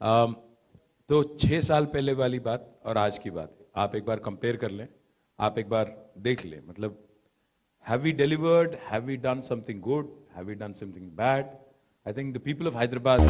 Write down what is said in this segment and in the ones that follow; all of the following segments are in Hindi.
अम, तो 6 साल पहले वाली बात और आज की बात आप एक बार कंपेयर कर लें, आप एक बार देख लें, मतलब have we delivered, have we done something good, have we done something bad? I think the people of Hyderabad.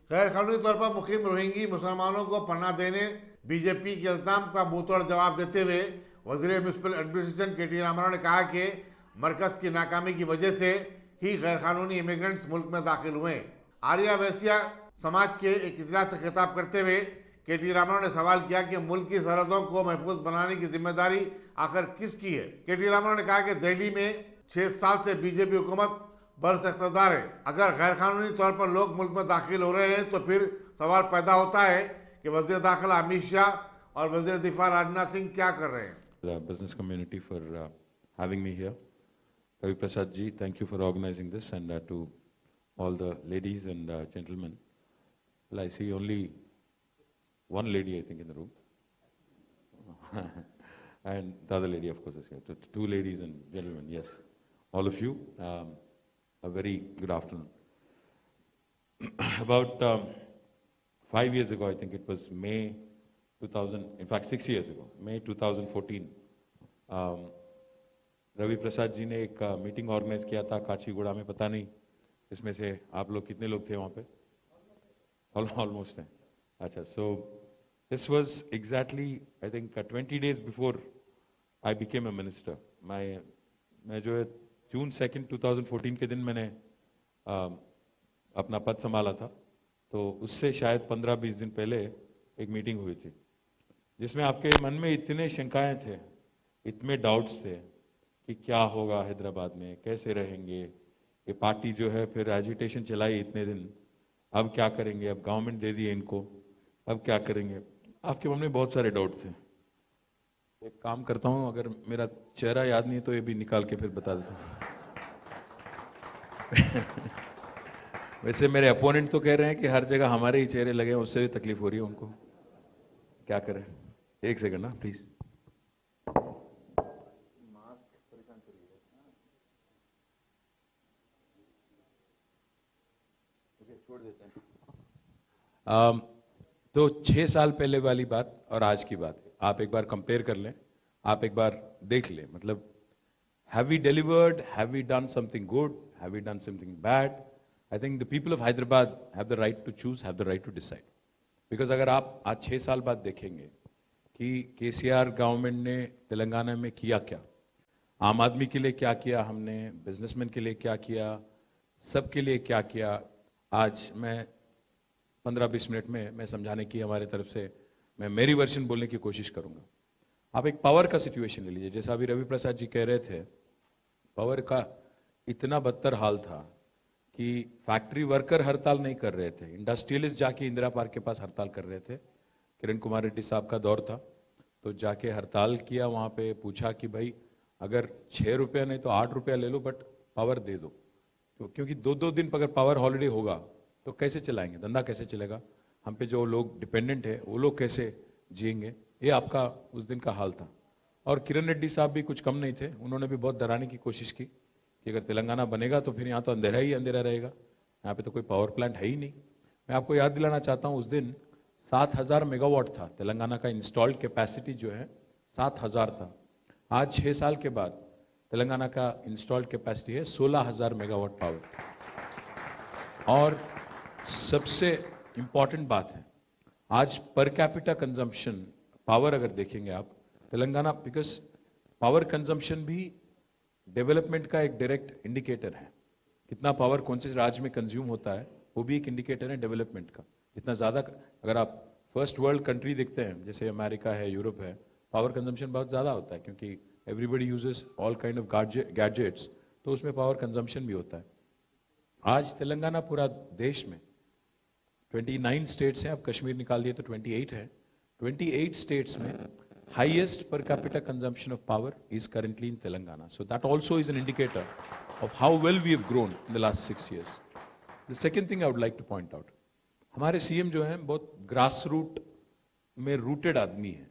गैर कानूनी तौर पर मुकीम रोहिंगी मुसलमानों को पनाह देने बीजेपी के इल्जाम का मुंहतोड़ जवाब देते हुए वजीर म्यूनसिपल एडमिनिस्ट्रेशन के टी रामाराव ने कहा कि मरकज की नाकामी की वजह से ही गैर कानूनी इमिग्रेंट्स मुल्क में दाखिल हुए। आर्या वैश्या समाज के एक इजलास से खिताब करते हुए के टी रामाराव ने सवाल किया कि मुल्क की सरहदों को महफूज बनाने की जिम्मेदारी आखिर किसकी है। के टी रामाराव ने कहा कि दिल्ली में 6 साल से बीजेपी हुकूमत बरस इक़्तिदार है। अगर गैर कानूनी तौर पर लोग मुल्क में दाखिल हो रहे हैं तो फिर सवाल पैदा होता है कि वज़ीर दाखिला अमित शाह और वज़ीर दिफा राजनाथ सिंह क्या कर रहे हैं। The business community for having me here. Ravi Prasad ji, thank you for organizing this, and to all the ladies and gentlemen. Well, I see only one lady, I think, in the room. And the other lady, of course, is here. So two ladies and gentlemen, yes. All of you, a very good afternoon. About 5 years ago, I think it was May 2000, in fact 6 years ago, May 2014, Ravi Prasad ji ने एक मीटिंग ऑर्गेनाइज किया था काचीगुड़ा में। पता नहीं इसमें से आप लोग कितने लोग थे वहाँ पे? ऑलमोस्ट है। अच्छा, so this was exactly I think 20 days before I became a minister. मैं जो है जून 2, 2014 के दिन मैंने अपना पद संभाला था, तो उससे शायद 15-20 दिन पहले एक मीटिंग हुई थी जिसमें आपके मन में इतने शंकाएं थे, इतने डाउट्स थे कि क्या होगा हैदराबाद में, कैसे रहेंगे, ये पार्टी जो है फिर एजिटेशन चलाई इतने दिन, अब क्या करेंगे, अब गवर्नमेंट दे दिए इनको, अब क्या करेंगे। आपके मन में बहुत सारे डाउट थे। एक काम करता हूं, अगर मेरा चेहरा याद नहीं है तो ये भी निकाल के फिर बता देता हूं। वैसे मेरे अपोनेंट तो कह रहे हैं कि हर जगह हमारे ही चेहरे लगे हैं, उससे भी तकलीफ हो रही है उनको। क्या करें? एक सेकंड ना प्लीज। छोड़ देते हैं। तो 6 साल पहले वाली बात और आज की बात आप एक बार कंपेयर कर लें, आप एक बार देख लें, मतलब have we delivered, have we done something good, have we done something bad? I think the people of Hyderabad have the right to choose, have the right to decide. Because अगर आप आज 6 साल बाद देखेंगे कि केसीआर गवर्नमेंट ने तेलंगाना में किया क्या, आम आदमी के लिए क्या किया हमने, बिजनेसमैन के लिए क्या किया, सबके लिए क्या किया, आज मैं 15-20 मिनट में मैं समझाने की हमारे तरफ से मैं मेरी वर्जन बोलने की कोशिश करूंगा। आप एक पावर का सिचुएशन ले लीजिए, जैसा अभी रवि प्रसाद जी कह रहे थे, पावर का इतना बदतर हाल था कि फैक्ट्री वर्कर हड़ताल नहीं कर रहे थे, इंडस्ट्रियलिस्ट जाके इंदिरा पार्क के पास हड़ताल कर रहे थे। किरण कुमार रेड्डी साहब का दौर था, तो जाके हड़ताल किया, वहां पे पूछा कि भाई अगर 6 रुपया नहीं तो 8 रुपया ले लो, बट पावर दे दो। तो क्योंकि 2-2 दिन अगर पावर हॉलिडे होगा तो कैसे चलाएंगे, धंधा कैसे चलेगा, हम पे जो लोग डिपेंडेंट है वो लोग कैसे जिएंगे। ये आपका उस दिन का हाल था। और किरण रेड्डी साहब भी कुछ कम नहीं थे, उन्होंने भी बहुत डराने की कोशिश की कि अगर तेलंगाना बनेगा तो फिर यहाँ तो अंधेरा ही अंधेरा रहेगा, यहाँ पे तो कोई पावर प्लांट है ही नहीं। मैं आपको याद दिलाना चाहता हूँ, उस दिन 7,000 मेगावाट था तेलंगाना का इंस्टॉल्ड कैपेसिटी जो है, 7,000 था। आज 6 साल के बाद तेलंगाना का इंस्टॉल्ड कैपेसिटी है 16,000 मेगावाट पावर। और सबसे इंपॉर्टेंट बात है, आज पर कैपिटा कंजम्पशन पावर अगर देखेंगे आप तेलंगाना, बिकॉज पावर कंजम्पशन भी डेवलपमेंट का एक डायरेक्ट इंडिकेटर है, कितना पावर कौन से राज्य में कंज्यूम होता है वो भी एक इंडिकेटर है डेवलपमेंट का। इतना ज्यादा अगर आप फर्स्ट वर्ल्ड कंट्री देखते हैं जैसे अमेरिका है, यूरोप है, पावर कंजम्पशन बहुत ज्यादा होता है क्योंकि everybody uses all kind of gadgets, तो उसमें पावर कंजम्पशन भी होता है। आज तेलंगाना पूरा देश में 29 स्टेट्स हैं, अब कश्मीर निकाल दिए तो 28 है, 28 स्टेट्स में highest per capita consumption of power is currently in Telangana. So that also is an indicator of how well we have grown in the last 6 years. The second thing I would like to point out, हमारे सीएम जो हैं बहुत ग्रास रूट में रूटेड आदमी है।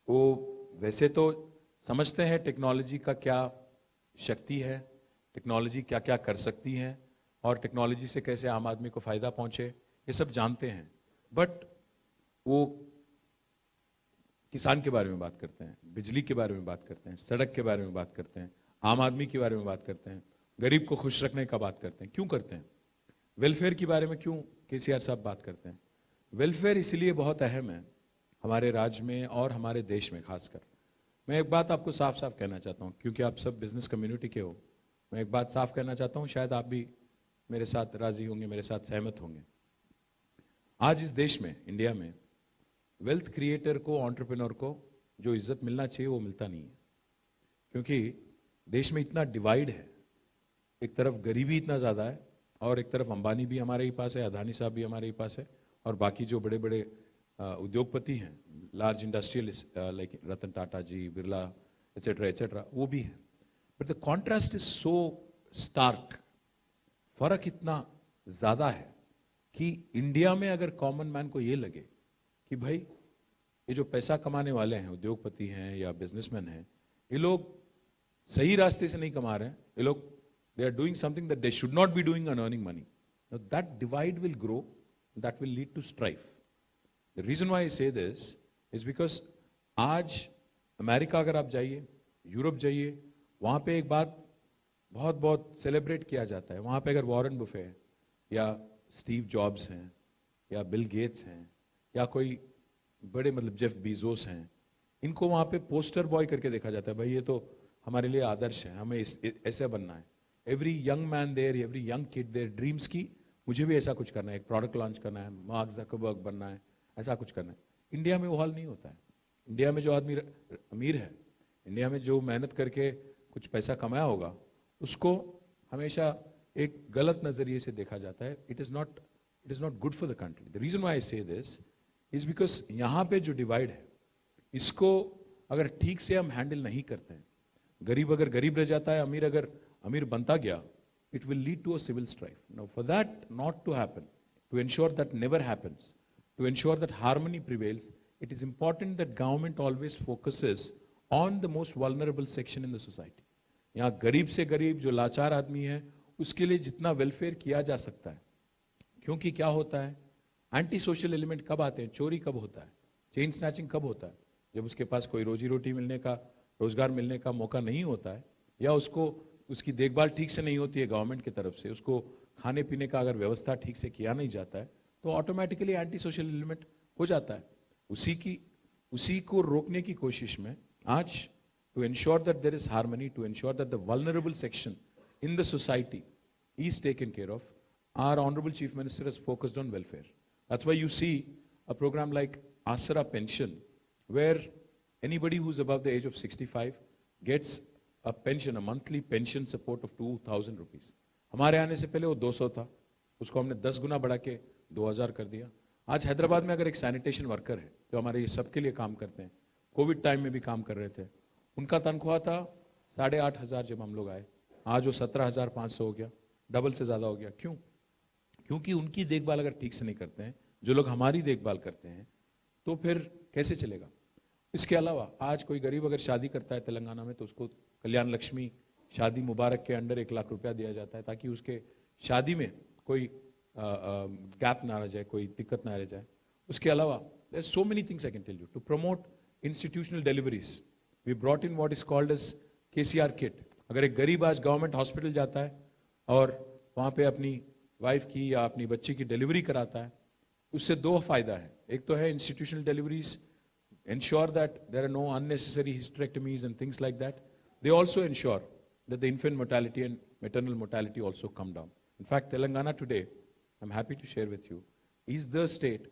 वो वैसे तो समझते हैं टेक्नोलॉजी का क्या शक्ति है, टेक्नोलॉजी क्या क्या कर सकती है और टेक्नोलॉजी से कैसे आम आदमी को फायदा पहुंचे, ये सब जानते हैं, बट वो किसान के बारे में बात करते हैं, बिजली के बारे में बात करते हैं, सड़क के बारे में बात करते हैं, आम आदमी के बारे में बात करते हैं, गरीब को खुश रखने का बात करते हैं। क्यों करते हैं? वेलफेयर के बारे में क्यों केसीआर साहब बात करते हैं? वेलफेयर इसलिए बहुत अहम है हमारे राज्य में और हमारे देश में खासकर। मैं एक बात आपको साफ साफ कहना चाहता हूं, क्योंकि आप सब बिजनेस कम्युनिटी के हो। मैं एक बात साफ कहना चाहता हूं, शायद आप भी मेरे साथ राजी होंगे, मेरे साथ सहमत होंगे। आज इस देश में, इंडिया में, वेल्थ क्रिएटर को, एंटरप्रेन्योर को जो इज्जत मिलना चाहिए वो मिलता नहीं है, क्योंकि देश में इतना डिवाइड है। एक तरफ गरीबी इतना ज्यादा है और एक तरफ अंबानी भी हमारे ही पास है, अदानी साहब भी हमारे ही पास है, और बाकी जो बड़े बड़े उद्योगपति हैं, large industrialist like Ratan Tata ji, Birla et cetera, वो भी है। But the contrast is so stark, फर्क इतना ज्यादा है कि इंडिया में अगर कॉमन मैन को ये लगे कि भाई ये जो पैसा कमाने वाले हैं, उद्योगपति हैं या बिजनेसमैन हैं, ये लोग सही रास्ते से नहीं कमा रहे हैं, ये लोग they are doing something that they should not be doing and earning money. Now that divide will grow, that will lead to strife. The reason why I say this is because आज अमेरिका अगर आप जाइए, यूरोप जाइए, वहां पे एक बात बहुत बहुत सेलिब्रेट किया जाता है। वहां पे अगर वॉरेन बुफे है या स्टीव जॉब्स हैं या बिल गेट्स हैं या कोई बड़े मतलब जेफ बीजोस हैं, इनको वहां पे पोस्टर बॉय करके देखा जाता है। भाई ये तो हमारे लिए आदर्श है, हमें ऐसे बनना है। Every young man there, every young kid there dreams की मुझे भी ऐसा कुछ करना है, एक प्रोडक्ट लॉन्च करना है, मार्क ज़करबर्ग बनना है, ऐसा कुछ करना है। इंडिया में वो हाल नहीं होता है। इंडिया में जो आदमी अमीर है, इंडिया में जो मेहनत करके कुछ पैसा कमाया होगा, उसको हमेशा एक गलत नजरिए से देखा जाता है। It is not good for the country. The reason why I say this is because यहां पे जो डिवाइड है, इसको अगर ठीक से हम हैंडल नहीं करते हैं, गरीब अगर गरीब रह जाता है, अमीर अगर अमीर बनता गया, it will lead to a civil strife. Now, for that not to happen, to ensure that never happens, to ensure that harmony prevails, it is important that government always focuses on the most vulnerable section in the society. यहाँ गरीब से गरीब जो लाचार आदमी है, उसके लिए जितना वेलफेयर किया जा सकता है। क्योंकि क्या होता है, एंटी सोशल एलिमेंट कब आते हैं, चोरी कब होता है, चेन स्नैचिंग कब होता है, जब उसके पास कोई रोजी रोटी मिलने का, रोजगार मिलने का मौका नहीं होता है, या उसको उसकी देखभाल ठीक से नहीं होती है गवर्नमेंट की तरफ से, उसको खाने पीने का अगर व्यवस्था ठीक से किया नहीं जाता है, तो ऑटोमेटिकली एंटी सोशल एलिमेंट हो जाता है। उसी को रोकने की कोशिश में आज, to ensure that there is harmony, to ensure that the vulnerable section in the society is taken care of, our honorable chief minister has focused on welfare. That's why you see a program like Asara Pension, where anybody who's above the age of 65 gets a pension, a monthly pension support of 2,000 rupees. हमारे आने से पहले वो 200 था, उसको हमने 10 गुना बढ़ा के 2,000 कर दिया। आज हैदराबाद में अगर एक सैनिटेशन वर्कर है जो हमारे ये सबके लिए काम करते हैं, कोविड टाइम में भी काम कर रहे थे, उनका तनख्वाह था 8,500 जब हम लोग आए, आज वो 17,500 हो गया, डबल से ज्यादा हो गया। क्यों? क्योंकि उनकी देखभाल अगर ठीक से नहीं करते हैं, जो लोग हमारी देखभाल करते हैं, तो फिर कैसे चलेगा। इसके अलावा आज कोई गरीब अगर शादी करता है तेलंगाना में, तो उसको कल्याण लक्ष्मी शादी मुबारक के अंडर 1 लाख रुपया दिया जाता है, ताकि उसके शादी में कोई गैप ना रह जाए, कोई दिक्कत ना रह जाए। उसके अलावा there so many things I can tell you to promote institutional deliveries. We brought in what is called as KCR kit. अगर एक गरीब आज गवर्नमेंट हॉस्पिटल जाता है और वहां पे अपनी वाइफ की या अपनी बच्ची की डिलीवरी कराता है, उससे 2 फायदा है। एक तो है institutional deliveries ensure that there are no unnecessary hysterectomies and things like that. They also ensure that the infant mortality and maternal mortality also come down. In fact, Telangana today, I'm happy to share with you, is the state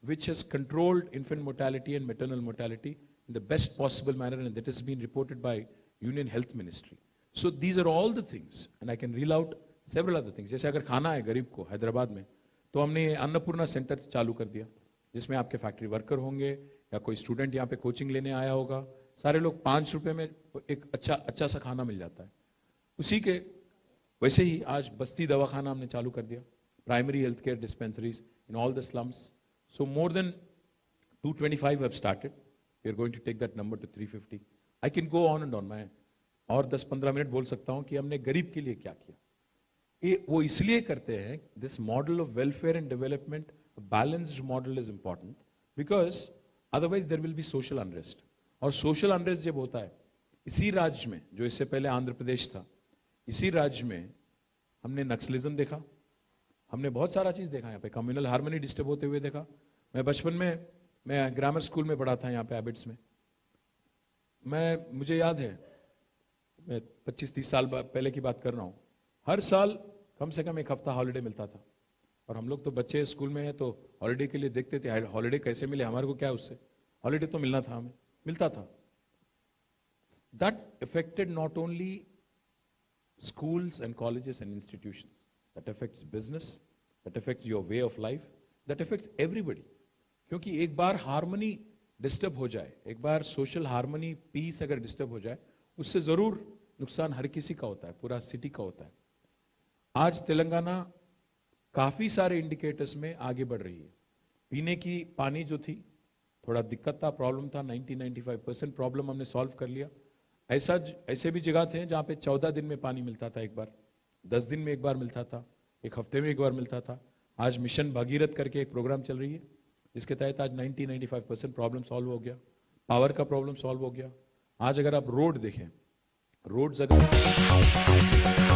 which has controlled infant mortality and maternal mortality in the best possible manner, and that has been reported by Union Health Ministry. So these are all the things, and I can reel out several other things. जैसे अगर खाना है गरीब को हैदराबाद में, तो हमने अन्नपूर्णा सेंटर चालू कर दिया, जिसमें आपके फैक्ट्री वर्कर होंगे या कोई स्टूडेंट यहाँ पे कोचिंग लेने आया होगा, सारे लोग 5 रुपए में एक अच्छा सा खाना मिल जाता है। उसी के वैसे ही आज बस्ती दवाखाना हमने चालू कर दिया, primary health care dispensaries in all the slums. So more than 225 have started. We are going to take that number to 350. I can go on and on. मैं और 10-15 मिनट बोल सकता हूं कि हमने गरीब के लिए क्या किया. ये वो इसलिए करते हैं, this model of welfare and development, balanced model is important, because otherwise there will be social unrest. और सोशल अनरेस्ट जब होता है, इसी राज्य में, जो इससे पहले आंध्र प्रदेश था, इसी राज्य में हमने नक्सलिज्म देखा, हमने बहुत सारा चीज देखा, यहाँ पे कम्युनल हार्मनी डिस्टर्ब होते हुए देखा। मैं बचपन में, मैं ग्रामर स्कूल में पढ़ा था यहाँ पे एबिट्स में। मुझे याद है, मैं 25-30 साल पहले की बात कर रहा हूं, हर साल कम से कम एक हफ्ता हॉलिडे मिलता था। और हम लोग तो बच्चे स्कूल में हैं, तो हॉलिडे के लिए देखते थे, हॉलिडे कैसे मिले, हमारे को क्या उससे, हॉलिडे तो मिलना था, हमें मिलता था। That affected not only schools and colleges and institutions, that affects business, that affects your way of life, that affects everybody। क्योंकि एक बार हार्मनी डिस्टर्ब हो जाए, एक बार सोशल हार्मनी, पीस अगर डिस्टर्ब हो जाए, उससे जरूर नुकसान हर किसी का होता है, पूरा सिटी का होता है। आज तेलंगाना काफी सारे इंडिकेटर्स में आगे बढ़ रही है। पीने की पानी जो थी, थोड़ा दिक्कत था, प्रॉब्लम था, 90-95% प्रॉब्लम हमने सॉल्व कर लिया। ऐसे भी जगह थे जहां पे 14 दिन में पानी मिलता था, एक बार 10 दिन में एक बार मिलता था, एक हफ्ते में एक बार मिलता था। आज मिशन भगीरथ करके एक प्रोग्राम चल रही है, जिसके तहत आज 90-95% प्रॉब्लम सॉल्व हो गया, पावर का प्रॉब्लम सॉल्व हो गया। आज अगर आप रोड देखें, रोड्स अगर